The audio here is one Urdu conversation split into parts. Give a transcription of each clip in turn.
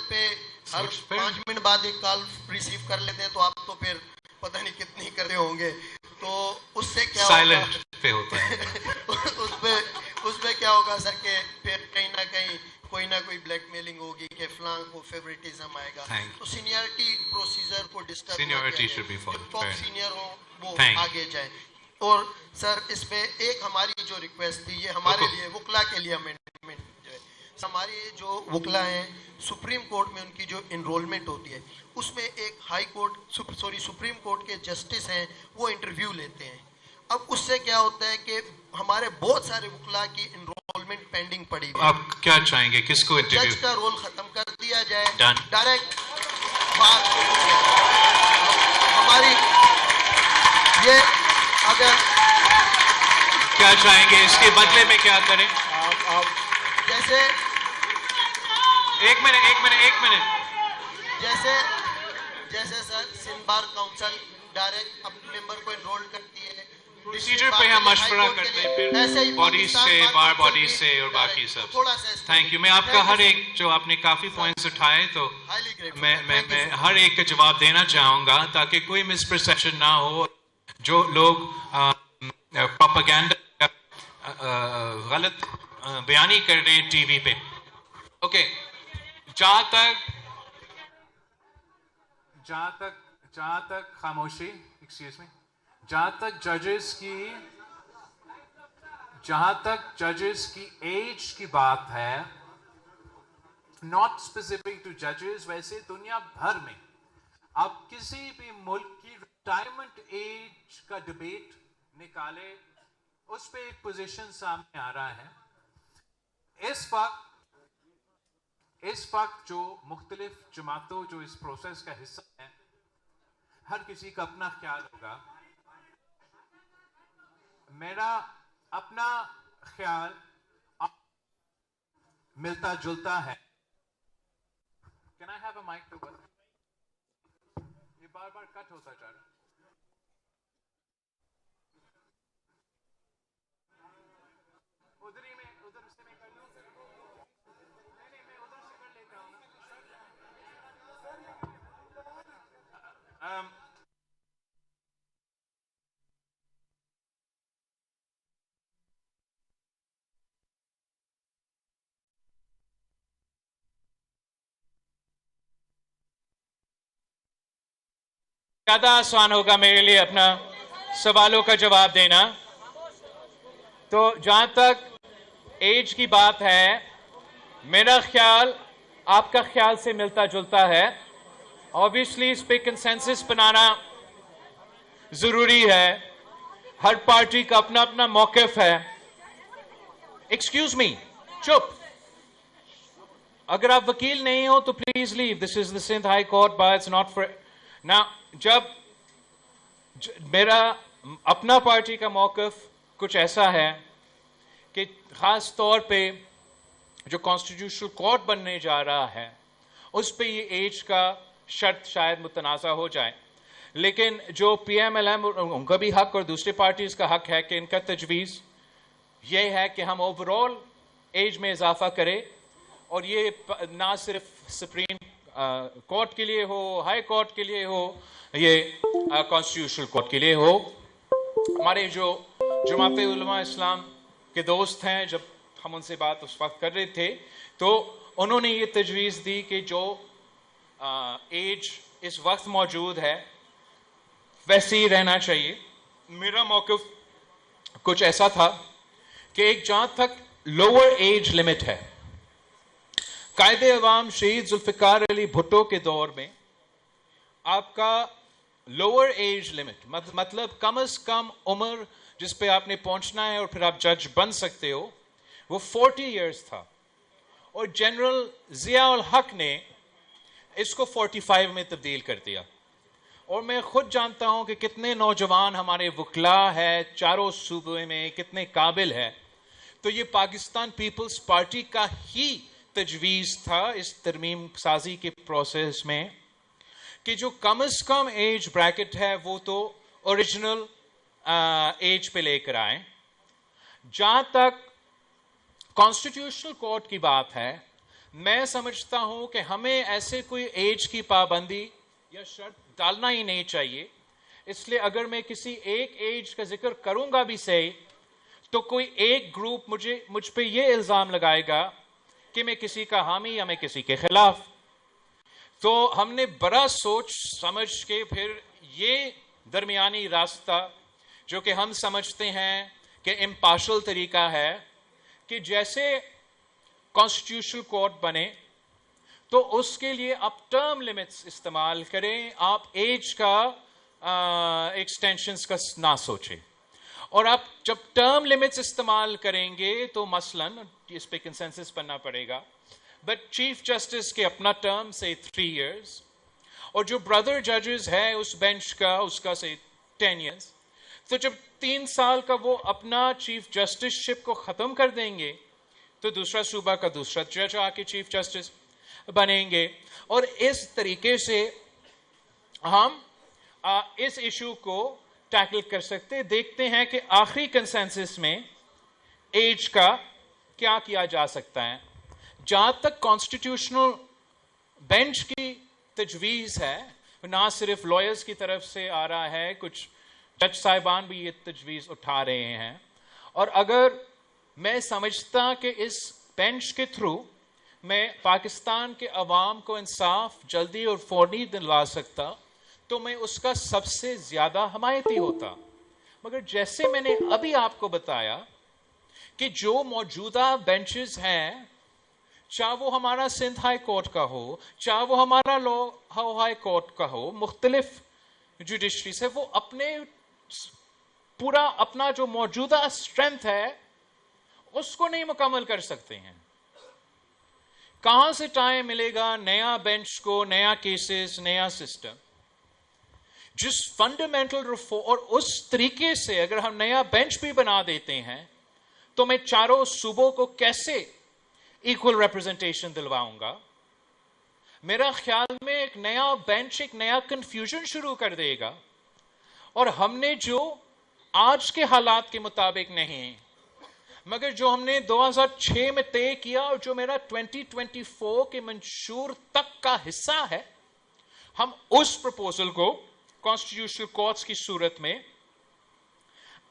پہ ہر 5 منٹ بعد ایک کال ریسیو کر لیتے ہیں، تو آپ تو پھر پتہ نہیں کتنی کرتے ہوں گے، تو اس سے کیا سائلنٹ پہ ہوتا ہے اس پہ کیا ہوگا سر کہ پھر کہیں نہ کہیں کوئی نہ کوئی بلیک میلنگ ہوگی کہ فلاں کو فیوریٹزم آئے گا، تو سینئرٹی پروسیجر کو ڈسٹرب ٹاپ سینئر ہوں وہ آگے جائیں. اور سر اس پہ ایک ہماری جو ریکویسٹ تھی، یہ ہمارے لیے وکلا کے لیے امینڈمنٹ جو ہے، ہماری جو وکلا ہیں سپریم کورٹ میں ان کی جو انرولمنٹ ہوتی ہے، اس میں ایک ہائی کورٹ سپریم کورٹ کے جسٹس ہیں وہ انٹرویو لیتے ہیں. اب اس سے کیا ہوتا ہے کہ ہمارے بہت سارے وکلا کی انرولمنٹ پینڈنگ پڑی ہوئی ہے. آپ کیا چاہیں گے، کس کو انٹرویو؟ جج کا رول ختم کر دیا جائے، Done. ڈائریکٹ بات ہماری یہ. اگر کیا چاہیں گے اس کے بدلے میں کیا کریں؟ جیسے ایک منٹ جیسے سر سندھ بار کاؤنسل ڈائریکٹ اپنے ممبر کو انرول کرتی ہے، پروسیجر پہ ہم مشورہ کرتے ہیں، پھر باڈیز سے، بار باڈیز سے اور باقی سب. Thank you. میں آپ کا ہر ایک جو آپ نے کافی پوائنٹس اٹھائے، تو میں ہر ایک کا جواب دینا چاہوں گا تاکہ کوئی مس پرسیپشن نہ ہو. جو لوگ پروپیگنڈا غلط بیانی کر رہے ہیں ٹی وی پہ، اوکے، جہاں تک خاموشی، ایکسکیوز می، جہاں تک ججز کی ایج کی بات ہے، ناٹ اسپیسیفک ٹو ججز، ویسے دنیا بھر میں آپ کسی بھی ملک کی ریٹائرمنٹ ایج کا ڈبیٹ نکالے، اس پہ ایک پوزیشن سامنے آ رہا ہے. اس وقت جو مختلف جماعتوں جو اس پروسیس کا حصہ ہیں، ہر کسی کا اپنا خیال ہوگا. میرا اپنا خیال ملتا جلتا ہے. Can I have a mic to work? یہ بار بار کٹ ہوتا جا رہا ہے. ادھر سے میں کر لوں؟ نہیں میں ادھر سے کر لیتا ہوں. زیادہ آسان ہوگا میرے لیے اپنا سوالوں کا جواب دینا. تو جہاں تک ایج کی بات ہے، میرا خیال آپ کا خیال سے ملتا جلتا ہے. آبویسلی اس پہ کنسنسس بنانا ضروری ہے. ہر پارٹی کا اپنا اپنا موقف ہے. ایکسکیوز می، چپ. اگر آپ وکیل نہیں ہو تو please leave. This is the Sindh high court bar. It's not for نا. جب میرا اپنا پارٹی کا موقف کچھ ایسا ہے کہ خاص طور پہ جو کانسٹیٹیوشنل کورٹ بننے جا رہا ہے، اس پہ یہ ایج کا شرط شاید متنازع ہو جائے. لیکن جو پی ایم ایل ایم، ان کا بھی حق اور دوسری پارٹیز کا حق ہے کہ ان کا تجویز یہ ہے کہ ہم اوور آل ایج میں اضافہ کریں، اور یہ نہ صرف سپریم کورٹ کے لیے ہو، ہائی کورٹ کے لیے ہو، یہ کانسٹیٹیوشنل کورٹ کے لیے ہو. ہمارے جو جماعت علماء اسلام کے دوست ہیں، جب ہم ان سے بات اس وقت کر رہے تھے، تو انہوں نے یہ تجویز دی کہ جو ایج اس وقت موجود ہے ویسے ہی رہنا چاہیے. میرا موقف کچھ ایسا تھا کہ ایک جہاں تک لوور ایج لمٹ ہے، قائد عوام شہید ذوالفقار علی بھٹو کے دور میں آپ کا لوور ایج لمٹ، مطلب کم از کم عمر جس پہ آپ نے پہنچنا ہے اور پھر آپ جج بن سکتے ہو، وہ 40 ایئرز تھا. اور جنرل ضیاء الحق نے اس کو 45 میں تبدیل کر دیا. اور میں خود جانتا ہوں کہ کتنے نوجوان ہمارے وکلا ہے چاروں صوبے میں، کتنے قابل ہے. تو یہ پاکستان پیپلز پارٹی کا ہی تجویز تھا اس ترمیم سازی کے پروسیس میں کہ جو کم از کم ایج بریکٹ ہے وہ تو اوریجنل ایج پہ لے کر آئیں. جہاں تک کانسٹیٹیوشنل کورٹ کی بات ہے، میں سمجھتا ہوں کہ ہمیں ایسے کوئی ایج کی پابندی یا شرط ڈالنا ہی نہیں چاہیے. اس لیے اگر میں کسی ایک ایج کا ذکر کروں گا بھی صحیح, تو کوئی ایک گروپ مجھ پہ یہ الزام لگائے گا کہ میں کسی کا حامی یا میں کسی کے خلاف. تو ہم نے بڑا سوچ سمجھ کے پھر یہ درمیانی راستہ جو کہ ہم سمجھتے ہیں کہ امپارشل طریقہ ہے, کہ جیسے کانسٹیٹیوشنل کورٹ بنے تو اس کے لیے آپ ٹرم لیمٹس استعمال کریں, آپ ایج کا ایکسٹینشنز کا نہ سوچیں. اور آپ جب ٹرم لیمٹس استعمال کریں گے تو مثلاً اس پہ کنسنسس بننا پڑے گا, بٹ چیف جسٹس کے اپنا ٹرم سے 3 years, اور جو بردر ججز ہے اس بینچ کا اس کا سے 10 years. تو جب 3 سال کا وہ اپنا چیف جسٹس شپ کو ختم کر دیں گے تو دوسرا صوبہ کا دوسرا جج آ کے چیف جسٹس بنیں گے. اور اس طریقے سے ہم اس ایشو کو ٹیکل کر سکتے. دیکھتے ہیں کہ آخری کنسنسس میں ایج کا کیا کیا جا سکتا ہے. جہاں تک کانسٹیٹیوشنل بینچ کی تجویز ہے, نہ صرف لائرز کی طرف سے آ رہا ہے, کچھ جج صاحبان بھی یہ تجویز اٹھا رہے ہیں. اور اگر میں سمجھتا کہ اس بینچ کے تھرو میں پاکستان کے عوام کو انصاف جلدی اور فوری دلوا سکتا تو میں اس کا سب سے زیادہ حمایتی ہوتا. مگر جیسے میں نے ابھی آپ کو بتایا کہ جو موجودہ بینچز ہیں, چاہے وہ ہمارا سندھ ہائی کورٹ کا ہو, چاہے وہ ہمارا لاہور ہائی کورٹ کا ہو, مختلف جوڈیشریز ہے, وہ اپنے پورا اپنا جو موجودہ اسٹرینتھ ہے اس کو نہیں مکمل کر سکتے ہیں. کہاں سے ٹائم ملے گا نیا بینچ کو, نیا کیسز, نیا سسٹم؟ جس فنڈامنٹل ریفارم, اور اس طریقے سے اگر ہم نیا بینچ بھی بنا دیتے ہیں تو میں چاروں صوبوں کو کیسے ایکول ریپرزنٹیشن دلواؤں گا؟ میرا خیال میں ایک نیا بینچ ایک نیا کنفیوژن شروع کر دے گا. اور ہم نے جو آج کے حالات کے مطابق نہیں, مگر جو ہم نے 2006 میں طے کیا اور جو میرا 2024 کے منشور تک کا حصہ ہے, ہم اس پروپوزل کو کانسٹیٹیوشنل کورٹس کی صورت میں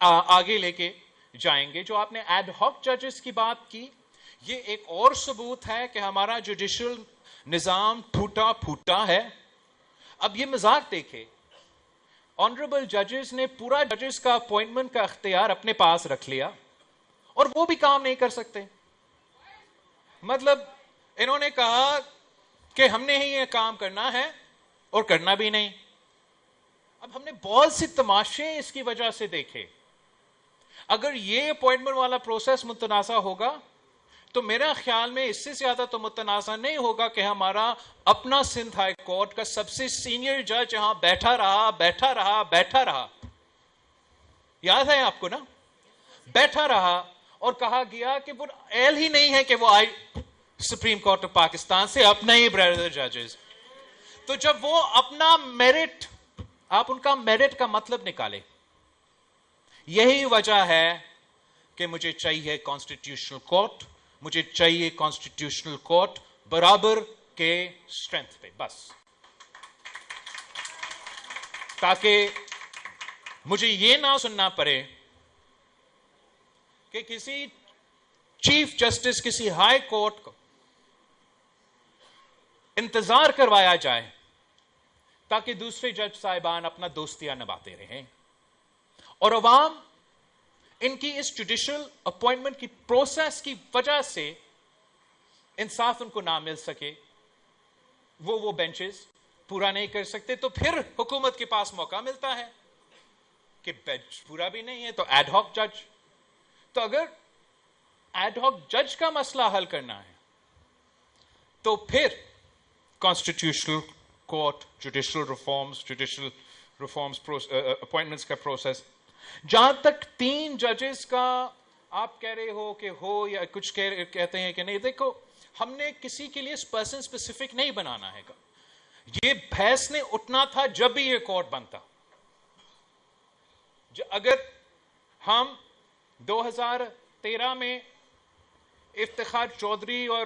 آگے لے کے جائیں گے. جو آپ نے ایڈ ہاک ججز کی بات کی, یہ ایک اور ثبوت ہے کہ ہمارا جوڈیشل نظام ٹوٹا پھوٹا ہے. اب یہ مذاق دیکھے, آنریبل ججز نے پورا ججز کا اپوائنٹمنٹ کا اختیار اپنے پاس رکھ لیا اور وہ بھی کام نہیں کر سکتے. مطلب انہوں نے کہا کہ ہم نے ہی یہ کام کرنا ہے اور کرنا بھی نہیں. اب ہم نے بہت سی تماشے اس کی وجہ سے دیکھے. اگر یہ اپوائنٹمنٹ والا پروسیس متنازع ہوگا تو میرا خیال میں اس سے زیادہ تو متنازع نہیں ہوگا کہ ہمارا اپنا سندھ ہائی کورٹ کا سب سے سینئر جج یہاں بیٹھا رہا. یاد ہے آپ کو نا, بیٹھا رہا اور کہا گیا کہ وہ اہل ہی نہیں ہے کہ وہ آئی سپریم کورٹ آف پاکستان سے اپنے ہی بردر ججز. تو جب وہ اپنا میرٹ, آپ ان کا میرٹ کا مطلب نکالے. یہی وجہ ہے کہ مجھے چاہیے کانسٹیٹیوشنل کورٹ, مجھے چاہیے کانسٹیٹیوشنل کورٹ برابر کے اسٹرینتھ پہ, بس. تاکہ مجھے یہ نہ سننا پڑے کہ کسی چیف جسٹس, کسی ہائی کورٹ کو انتظار کروایا جائے تاکہ دوسرے جج صاحبان اپنا دوستیہ نبھاتے رہیں, اور عوام ان کی اس جوڈیشل اپوائنٹمنٹ کی پروسیس کی وجہ سے انصاف ان کو نہ مل سکے, وہ بینچز پورا نہیں کر سکتے. تو پھر حکومت کے پاس موقع ملتا ہے کہ بینچ پورا بھی نہیں ہے تو ایڈ ہاک جج. تو اگر ایڈ ہاک جج کا مسئلہ حل کرنا ہے تو پھر constitutional court, judicial reforms appointments کا پروسیس. جہاں تک 3 ججز کا آپ کہہ رہے ہو کہ ہو یا کچھ کہتے ہیں کہ نہیں, دیکھو ہم نے کسی کے لیے پرسن اسپیسیفک نہیں بنانا ہے. یہ بحث نے اٹھنا تھا جب بھی یہ کورٹ بنتا. اگر ہم 2013 میں افتخار چودھری اور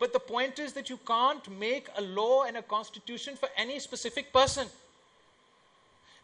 but the point is that you can't make a law and a constitution for any specific person.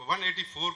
184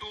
2,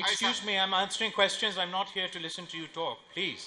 Excuse me, I'm answering questions. I'm not here to listen to you talk. Please.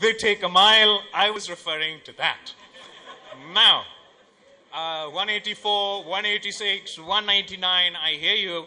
they take a mile. I was referring to that. Now 184, 186, 199, I hear you.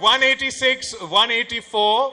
186, 184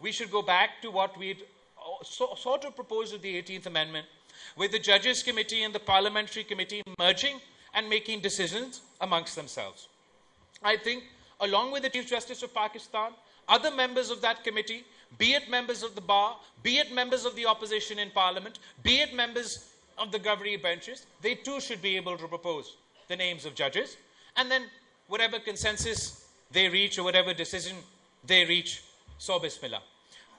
we should go back to what we sort of proposed with the 18th Amendment, with the Judges Committee and the Parliamentary Committee merging and making decisions amongst themselves. I think along with the Chief Justice of Pakistan, other members of that committee, be it members of the bar, be it members of the opposition in Parliament, be it members of the governing benches, they too should be able to propose the names of judges, and then whatever consensus they reach or whatever decision they reach, so bismillah.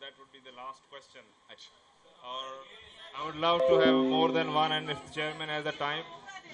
That would be the last question. Or I would love to have more than one, and if the chairman has the time.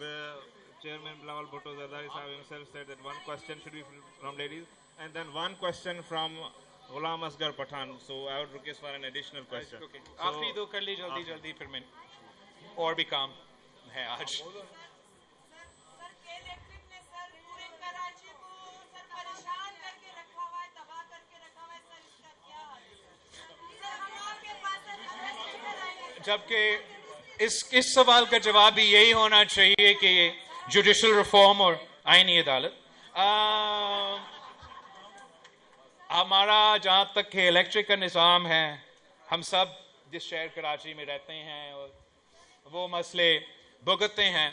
The chairman Bilawal Bhutto Zardari Sahib himself said that one question should be from ladies, and then one question from Ghulam Asghar Pathan. So I would request for an additional question. Okay. آخری دو کر لی جلدی جلدی پھر میں اور بھی کام ہے آج. جبکہ اس سوال کا جواب بھی یہی ہونا چاہیے کہ جوڈیشل ریفارم اور آئینی عدالت ہمارا جہاں تک کہ الیکٹرک کا نظام ہے ہم سب جس شہر کراچی میں رہتے ہیں اور وہ مسئلے بھگتتے ہیں.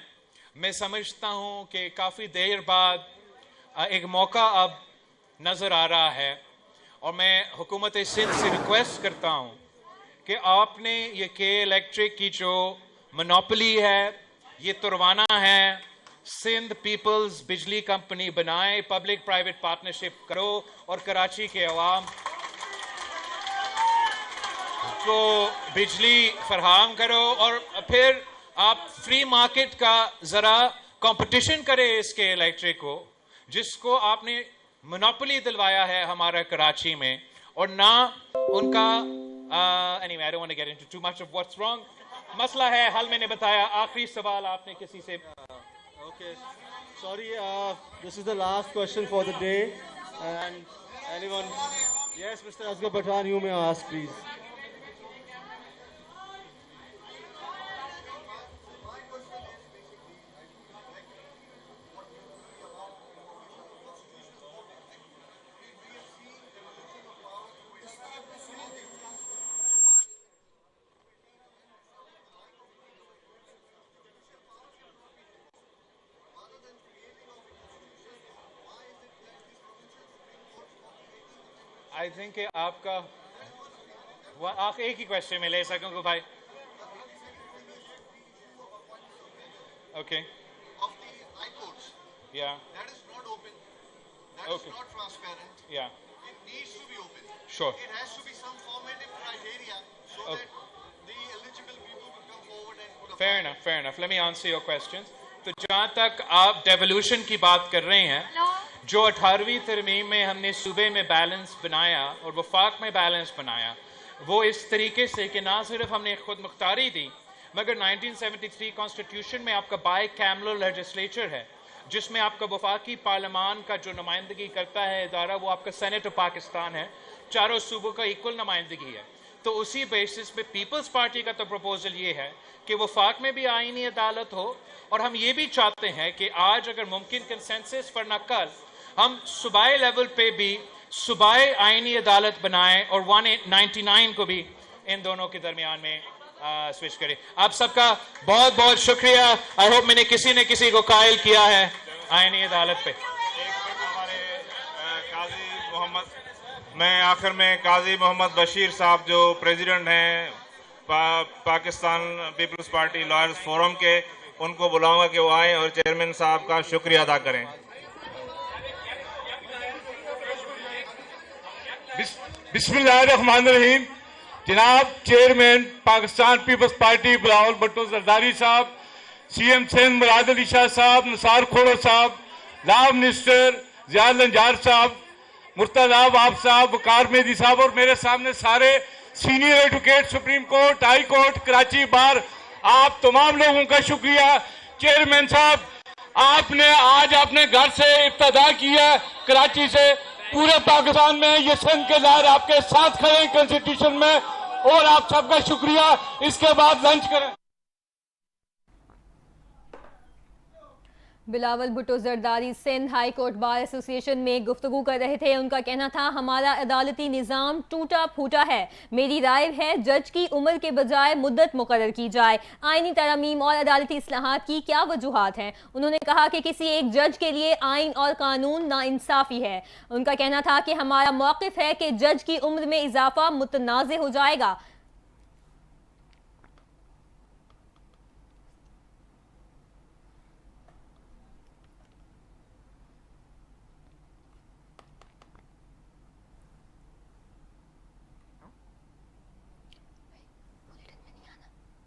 میں سمجھتا ہوں کہ کافی دیر بعد ایک موقع اب نظر آ رہا ہے اور میں حکومت سندھ سے ریکویسٹ کرتا ہوں کہ آپ نے یہ کے الیکٹرک کی جو منوپلی ہے یہ تروانا ہے. سندھ پیپلز بجلی کمپنی بنائے, پبلک پرائیویٹ پارٹنرشپ کرو اور کراچی کے عوام کو بجلی فراہم کرو اور پھر آپ فری مارکیٹ کا ذرا کمپٹیشن کرے اس کے الیکٹرک کو جس کو آپ نے منوپلی دلوایا ہے ہمارا کراچی میں اور نہ ان کا anyway, I don't want to get into too much of what's wrong. مسئلہ ہے حل میں نے بتایا. آخری سوال آپ نے کسی سے Okay, sorry, this is the last question for the day, and anyone? Yes, Mr. Asghar Pathan, you may ask, please. I think کہ آپ کا آپ ایک ہی کوشچن میں لے سکوں گا بھائی. Okay of the high courts, یا that is not open, that Okay. is not transparent. یا It needs to be open. Sure. It has to be some formative criteria so Okay. that the eligible people will come forward and put a fair enough. Let me answer your questions. تو جہاں تک آپ ڈیولوشن کی بات کر رہے ہیں, جو 18ویں ترمیم میں ہم نے صوبے میں بیلنس بنایا اور وفاق میں بیلنس بنایا وہ اس طریقے سے کہ نہ صرف ہم نے خود مختاری دی مگر 1973 کانسٹیٹیوشن میں آپ کا بائی کیمرل لیجسلیچر ہے جس میں آپ کا وفاقی پارلیمان کا جو نمائندگی کرتا ہے ادارہ وہ آپ کا سینٹ آف پاکستان ہے. چاروں صوبوں کا ایکول نمائندگی ہے. تو اسی بیسس پہ پیپلز پارٹی کا تو پروپوزل یہ ہے کہ وفاق میں بھی آئینی عدالت ہو اور ہم یہ بھی چاہتے ہیں کہ آج اگر ممکن کنسنسس پر نہ کل ہم صوبائی لیول پہ بھی صوبائی آئینی عدالت بنائیں اور 199 کو بھی ان دونوں کے درمیان میں سوئچ کریں. آپ سب کا بہت بہت شکریہ. آئی ہوپ میں نے کسی نے کسی کو قائل کیا ہے آئینی عدالت پہ. ہمارے قاضی محمد, میں آخر میں قاضی محمد بشیر صاحب جو پریزیڈنٹ ہیں پاکستان پیپلز پارٹی لائرز فورم کے, ان کو بلاؤں گا کہ وہ آئیں اور چیئرمین صاحب کا شکریہ ادا کریں. بسم اللہ الرحمن الرحیم. جناب چیئرمین پاکستان پیپلز پارٹی بلاول بھٹو زرداری صاحب, سی ایم سندھ مراد علی شاہ صاحب, نثار کھوڑا صاحب, لا منسٹر ضیاء لنجار صاحب, مرتضی واب صاحب, وقار مہدی صاحب اور میرے سامنے سارے senior advocate, supreme court, high court, Karachi bar, آپ تمام لوگوں کا شکریہ. چیئرمین صاحب, آپ نے آج اپنے گھر سے ابتدا کیا کراچی سے, پورے پاکستان میں یہ سندھ کے لاہر آپ کے ساتھ کھڑے ہیں کنسٹیٹیوشن میں, اور آپ سب کا شکریہ. اس کے بعد لنچ کریں. بلاول بھٹو زرداری سندھ ہائی کورٹ بار ایسوسی ایشن میں گفتگو کر رہے تھے. ان کا کہنا تھا ہمارا عدالتی نظام ٹوٹا پھوٹا ہے. میری رائے ہے جج کی عمر کے بجائے مدت مقرر کی جائے. آئینی ترامیم اور عدالتی اصلاحات کی کیا وجوہات ہیں؟ انہوں نے کہا کہ کسی ایک جج کے لیے آئین اور قانون ناانصافی ہے. ان کا کہنا تھا کہ ہمارا موقف ہے کہ جج کی عمر میں اضافہ متنازع ہو جائے گا.